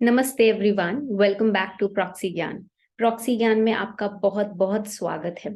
नमस्ते everyone, welcome back to proxy Gyan. Proxy Gyan में आपका बहुत बहुत स्वागत है।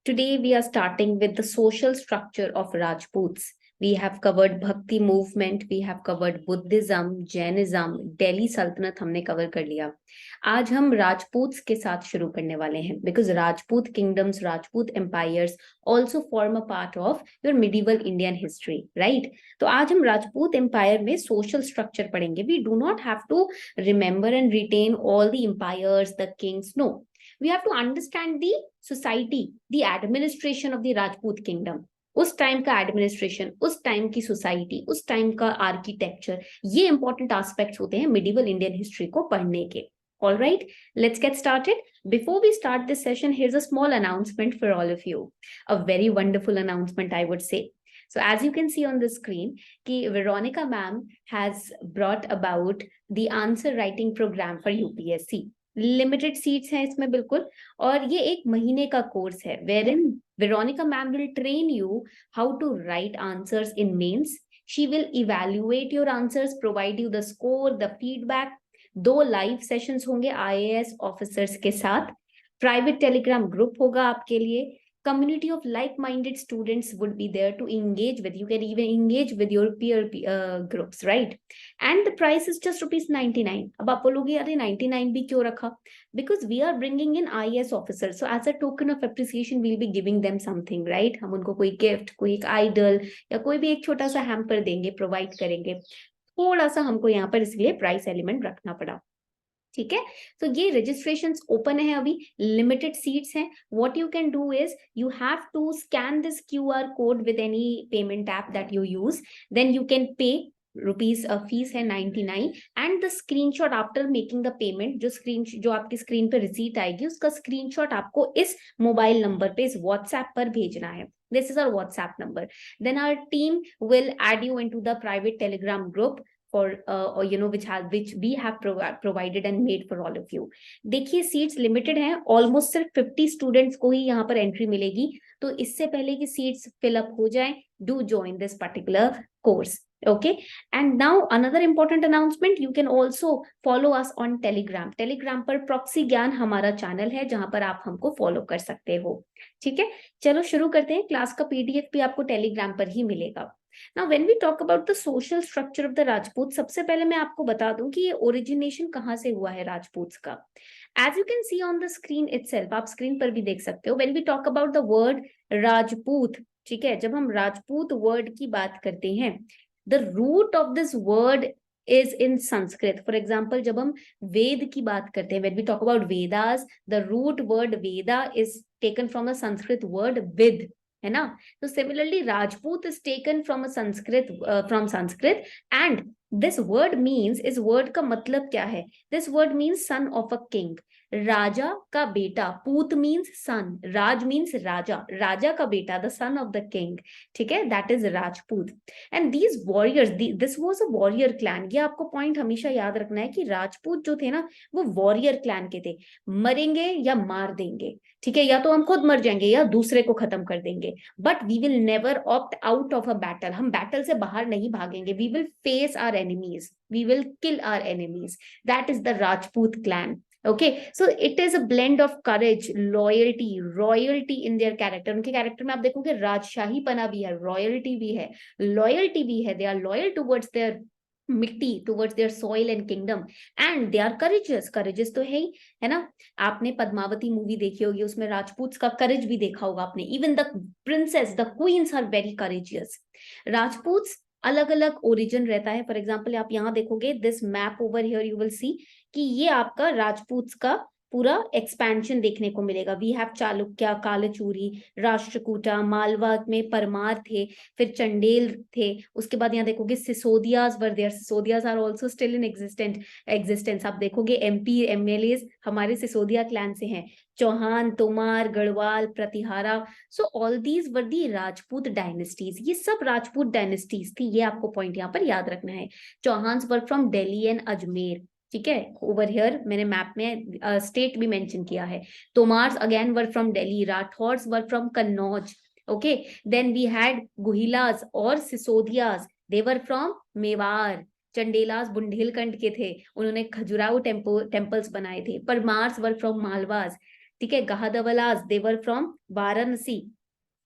Today we are starting with the social structure of Rajputs. We have covered Bhakti movement, we have covered Buddhism, Jainism, Delhi Sultanate हमने कवर कर लिया। आज हम राजपूत्स के साथ शुरू करने वाले हैं, because Rajput kingdoms, Rajput empires also form a part of your medieval Indian history, right? तो आज हम राजपूत एम्पायर में सोशल स्ट्रक्चर पढ़ेंगे। We do not have to remember and retain all the empires, the kings. No, we have to understand the society, the administration of the Rajput kingdom. उस time का administration, उस time की society, उस time का architecture, ये important aspects होते हैं medieval Indian history को पढ़ने के। All right, let's get started. Before we start this session, here's a small announcement for all of you. A very wonderful announcement, I would say. So as you can see on the screen, कि Veronica ma'am has brought about the answer writing program for UPSC. Limited seats हैं इसमें बिल्कुल, और ये 1 महीने का course है wherein Veronica ma'am will train you how to write answers in mains. She will evaluate your answers, provide you the score, the feedback. 2 live sessions होंगे IAS officers के साथ। प्राइवेट टेलीग्राम ग्रुप होगा आपके लिए। Community of like-minded students would be there to engage with. You can even engage with your peer groups, right? And the price is just ₹99. अब आप बोलोगे अरे 99 भी क्यों रखा? Because we are bringing in IAS officers, so as a token of appreciation we'll be giving them something, right? हम उनको कोई गिफ्ट, कोई एक आइडल या कोई भी एक छोटा सा हैम्पर देंगे, प्रोवाइड करेंगे। थोड़ा सा हमको यहाँ पर इसलिए प्राइस एलिमेंट रखना पड़ा, ठीक है? तो ये रजिस्ट्रेशंस ओपन है, अभी लिमिटेड सीट्स हैं। What you can do is you have to scan this QR code with any payment app that you use, then you can pay rupees fees है 99 and the screenshot after making the payment, जो आपकी screen पे receipt आएगी उसका screenshot आपको इस mobile number पे, इस व्हाट्सएप पर भेजना है। This is our WhatsApp number. Then our team will add you into the private Telegram group for which we have provided and made for all of you. देखिए seats limited हैं, almost सिर्फ 50 students को ही यहाँ पर entry मिलेगी। तो इससे पहले कि सीट्स फिलअप हो जाएं, do join this particular course. Okay, and now another important announcement, you can also follow us on Telegram पर प्रॉक्सी ज्ञान हमारा चैनल है जहां पर आप हमको फॉलो कर सकते हो, ठीक है? चलो शुरू करते हैं। क्लास का PDF भी आपको टेलीग्राम पर ही मिलेगा। Now when we talk about the social structure of the Rajput, सबसे पहले मैं आपको बता दूं कि ये ओरिजिनेशन कहाँ से हुआ है राजपूत का। As you can see on the screen itself, आप स्क्रीन पर भी देख सकते हो, when we talk about the word Rajput, ठीक है, जब हम राजपूत वर्ड की बात करते हैं, the root of this word is in Sanskrit. For example, जब हम वेद की बात करते हैं, when we talk about Vedas, the root word Veda is taken from a Sanskrit word Vid, है ना? तो similarly Rajput is taken from a Sanskrit and this word means, इस word का मतलब क्या है? This word means son of a king. राजा का बेटा, पूत मीन्स सन, राज मीन्स राजा, राजा का बेटा, the son of the king, ठीक है, that is Rajput. And these warriors, this was a warrior clan. ये आपको पॉइंट हमेशा याद रखना है कि राजपूत जो थे ना, वो वॉरियर क्लैन के थे। मरेंगे या मार देंगे, ठीक है, या तो हम खुद मर जाएंगे या दूसरे को खत्म कर देंगे, but we will never opt out of a battle. हम बैटल से बाहर नहीं भागेंगे, we will face our enemies, we will kill our enemies. That is the Rajput clan. Okay, so it is a blend of courage, loyalty, royalty in their character. उनके character में आप देखोगे राजशाही पना भी है, रॉयल्टी भी है, लॉयल्टी भी है। They are loyal towards their mitti, towards their soil and kingdom, and they are courageous. Courageous तो है ना? आपने पद्मावती मूवी देखी होगी, उसमें राजपूत का करेज भी देखा होगा आपने। Even the princess, the queens are very courageous. Rajput अलग अलग ओरिजिन रहता है। फॉर एग्जाम्पल आप यहाँ देखोगे, this map over here you will see कि ये आपका राजपूत का पूरा एक्सपेंशन देखने को मिलेगा। वी हैव चालुक्य, कालचूरी, राष्ट्रकूटा, मालवा में परमार थे, फिर चंडेल थे, उसके बाद यहाँ देखोगे Sisodias were there. Sisodias are also still in existence. आप देखोगे MP MLAs हमारे सिसोदिया क्लैन से हैं, चौहान, तोमार, Garhwal, Pratihara. So all these were the Rajput dynasties. ये सब राजपूत डायनेस्टीज थी, ये आपको पॉइंट यहाँ पर याद रखना है। Chauhans were from Delhi and Ajmer, ठीक है, ओवर हियर मैंने मैप में स्टेट भी मेंशन किया है। Tomars again were from Delhi, Rathores were from Kannauj, okay. Then we had Guhilas और Sisodias, they were from Mewar, Chandelas Bundelkhand के थे, उन्होंने खजुराहो टेम्पल्स बनाए थे। परमार्स वर फ्रॉम मालवास, ठीक है। Gahadavalas they were from Varanasi.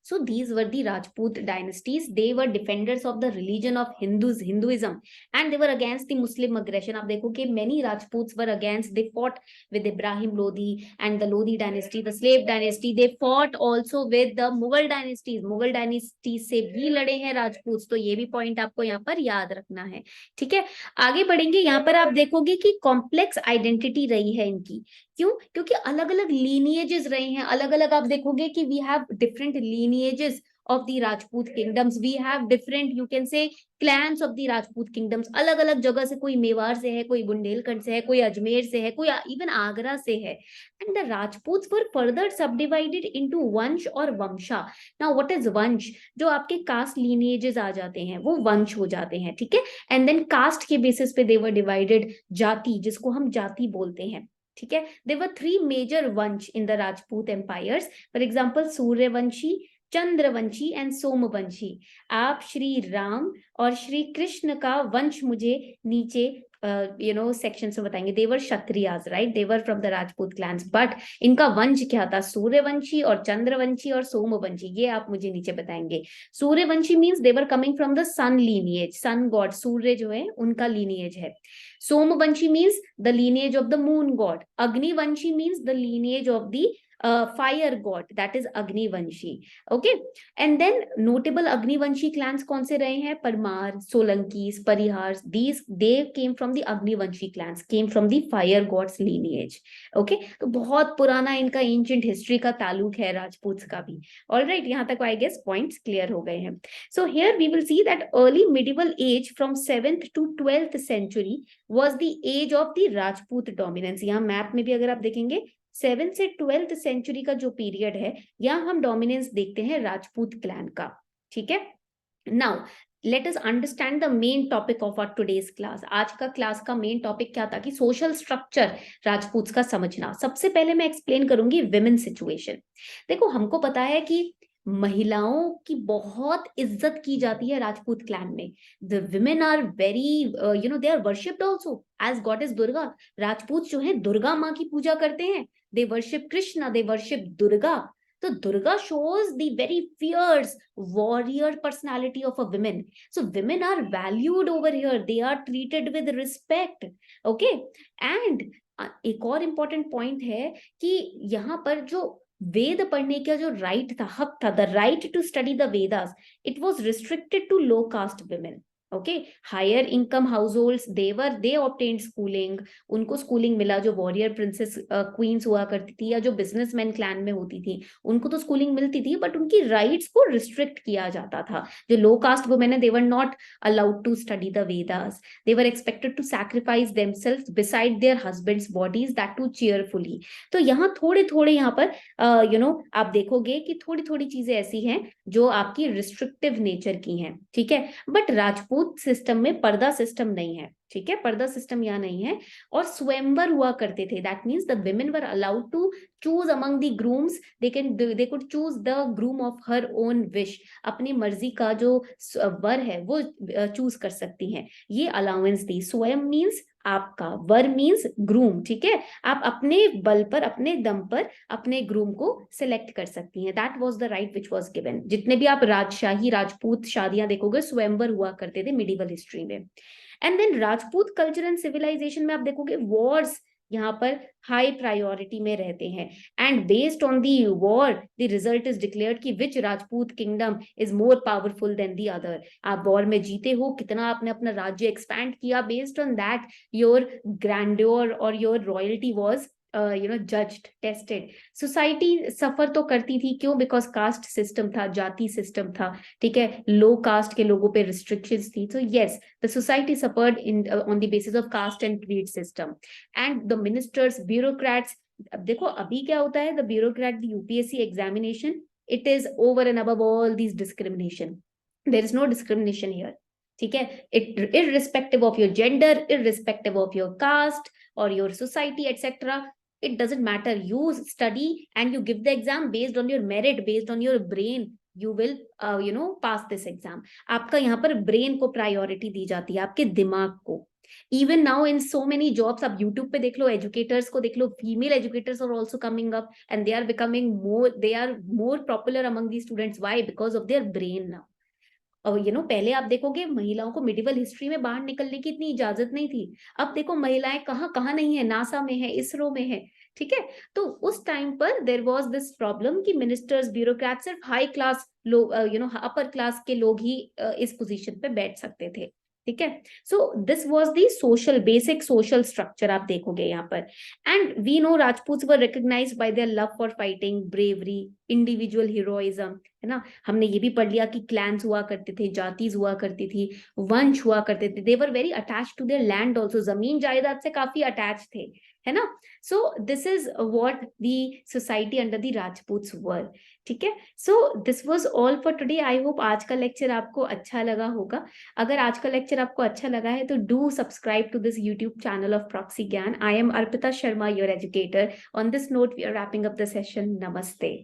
So these were the Rajput dynasties. They were defenders of the religion of Hinduism, and they were against the Muslim aggression. आप देखो कि many Rajputs were against. They fought with Ibrahim Lodi and the Lodi dynasty, the slave dynasty. They fought also with the Mughal dynasties. Mughal dynasties से भी लड़े हैं राजपूत। तो ये भी पॉइंट आपको यहाँ पर याद रखना है, ठीक है। आगे बढ़ेंगे, यहाँ पर आप देखोगे कि कॉम्प्लेक्स आइडेंटिटी रही है इनकी। क्यों? क्योंकि अलग अलग लीनिएजेस रहे हैं, अलग अलग आप देखोगे कि we have different lineages of the Rajput kingdoms. We have different, you can say, clans of the Rajput kingdoms. अलग अलग जगह से, कोई मेवाड़ से है, कोई बुंदेलखंड से है, कोई अजमेर से है, कोई even आगरा से है। And the Rajputs were further subdivided into वंश और वंशा। Now what is वंश? जो आपके कास्ट lineages आ जाते हैं वो वंश हो जाते हैं, ठीक है। And then कास्ट के बेसिस पे they were divided, जाति, जिसको हम जाति बोलते हैं, ठीक है। There were three major वंश in the Rajput empires. For example, Suryavanshi, Chandravanshi and Somvanshi. आप श्री राम और श्री कृष्ण का वंश मुझे नीचे सेक्शन में बताएंगे। They were Kshatriyas, right, they were from the Rajput clans, but इनका वंश क्या था? सूर्यवंशी और चंद्रवंशी और सोमवंशी, ये आप मुझे नीचे बताएंगे। Suryavanshi means they were coming from the sun lineage, sun god, Surya जो है उनका लीनिएज है। Somvanshi means the lineage of the moon god. Agnivanshi means the lineage of the fire god, that is Agnivanshi, okay। And then notable Agnivanshi clans कौन से रहे हैं? परमार, सोलंकीस, परिहार, these they came from the Agnivanshi clans, came from the fire gods lineage, okay। तो बहुत पुराना इनका ancient history का ताल्लुक है राजपूत का भी। Alright, यहाँ तक I guess points clear हो गए हैं। So here we will see that early medieval age from 7th to 12th century was the age of the Rajput dominance। यहाँ मैप में भी अगर आप देखेंगे 7th से 12th सेंचुरी का जो पीरियड है, यहाँ हम डोमिनेंस देखते हैं राजपूत क्लैन का, ठीक है। Now let us understand the main topic of our today's class. आज का क्लास का मेन टॉपिक क्या था? कि सोशल स्ट्रक्चर राजपूत का समझना। सबसे पहले मैं एक्सप्लेन करूंगी विमेन सिचुएशन। देखो, हमको पता है कि महिलाओं की बहुत इज्जत की जाती है राजपूत क्लैन में। The women are very they are worshipped also as goddess Durga. Rajput जो है दुर्गा माँ की पूजा करते हैं। They worship Krishna, they worship Durga. तो Durga shows the very fierce warrior personality of a woman. So women are valued over here. They are treated with respect. Okay. And एक और important point है कि यहाँ पर जो वेद पढ़ने का जो राइट था, हक था, the right to study the Vedas, it was restricted to low caste women. Okay, higher income households they obtained schooling, उनको स्कूलिंग मिला। जो वॉरियर प्रिंसेस क्वींस हुआ करती थी या जो बिजनेसमैन क्लैन में होती थी, उनको तो स्कूलिंग मिलती थी, बट उनकी राइट्स को रिस्ट्रिक्ट किया जाता था। जो लो कास्ट वुमेन है, they were not allowed to study the Vedas. They were expected to sacrifice themselves beside their husbands bodies, that too cheerfully. तो यहाँ थोड़े थोड़े यहाँ पर आप देखोगे कि थोड़ी थोड़ी चीजें ऐसी हैं जो आपकी रिस्ट्रिक्टिव नेचर की हैं, ठीक है। बट राजपूत सिस्टम में पर्दा सिस्टम नहीं है, ठीक है, पर्दा सिस्टम यहाँ नहीं है। और स्वयंवर हुआ करते थे, that means the women were allowed to choose among the grooms. They could choose the groom of her own wish. अपनी मर्जी का जो वर है वो चूज कर सकती हैं, ये अलाउंस दी। स्वयं मीन्स आपका, वर मीन्स ग्रूम, ठीक है। आप अपने बल पर, अपने दम पर अपने ग्रूम को सिलेक्ट कर सकती हैं। That was the right which was given. जितने भी आप राजशाही राजपूत शादियां देखोगे, स्वयंवर हुआ करते थे मिडिवल हिस्ट्री में। And then Rajput culture and civilisation में आप देखोगे वॉर्स यहाँ पर हाई प्रायोरिटी में रहते हैं। And based on the war the result is declared कि which Rajput kingdom is more powerful than the other. आप वॉर में जीते हो, कितना आपने अपना राज्य एक्सपैंड किया, based on that your grandeur और your royalty was judged, tested. Society suffer तो करती थी, क्यों? बिकॉज कास्ट सिस्टम था, जाति सिस्टम था, ठीक है। लो कास्ट के लोगों पे रिस्ट्रिक्शंस थी। So yes, the society suffered in on the basis of caste and creed system. And the ministers, bureaucrats, अब देखो अभी क्या होता है, the bureaucrat, the UPSC examination, it is over and above all this discrimination. There is no discrimination here, ठीक है। It irrespective of your gender, irrespective of your caste or your society, etc., it doesn't matter. You study and you give the exam based on your merit, based on your brain, you will pass this exam. आपका यहाँ पर brain को priority दी जाती है, आपके दिमाग को। Even now in so many jobs, आप यूट्यूब पे देख लो, एजुकेटर्स को देख लो, female educators are also coming up and they are becoming more, they are more popular among the students. Why? Because of their brain now. और पहले आप देखोगे महिलाओं को मिडिवल हिस्ट्री में बाहर निकलने की इतनी इजाजत नहीं थी। अब देखो महिलाएं कहाँ कहाँ नहीं है, नासा में है, इसरो में है। ठीक है, तो उस टाइम पर देर वॉज दिस प्रॉब्लम कि मिनिस्टर्स, ब्यूरोक्रेट सिर्फ हाई क्लास लोग, अपर क्लास के लोग ही इस पोजीशन पे बैठ सकते थे। ठीक है, so this was the social, basic social structure आप देखोगे यहाँ पर। And we know Rajput were recognised by their love for fighting, bravery, individual heroism, है ना। हमने ये भी पढ़ लिया कि क्लैंस हुआ करते थे, जातीज हुआ करती थी, वंश हुआ करते थे। They were very attach to their land also, जमीन जायदाद से काफी अटैच थे, है ना। So this is what the society under the Rajputs were. ठीक है, so this was all for today. I hope आज का लेक्चर आपको अच्छा लगा होगा। अगर आज का लेक्चर आपको अच्छा लगा है तो do subscribe to this YouTube channel of proxy Gyan. I am Arpita Sharma, your educator. On this note we are wrapping up the session. नमस्ते।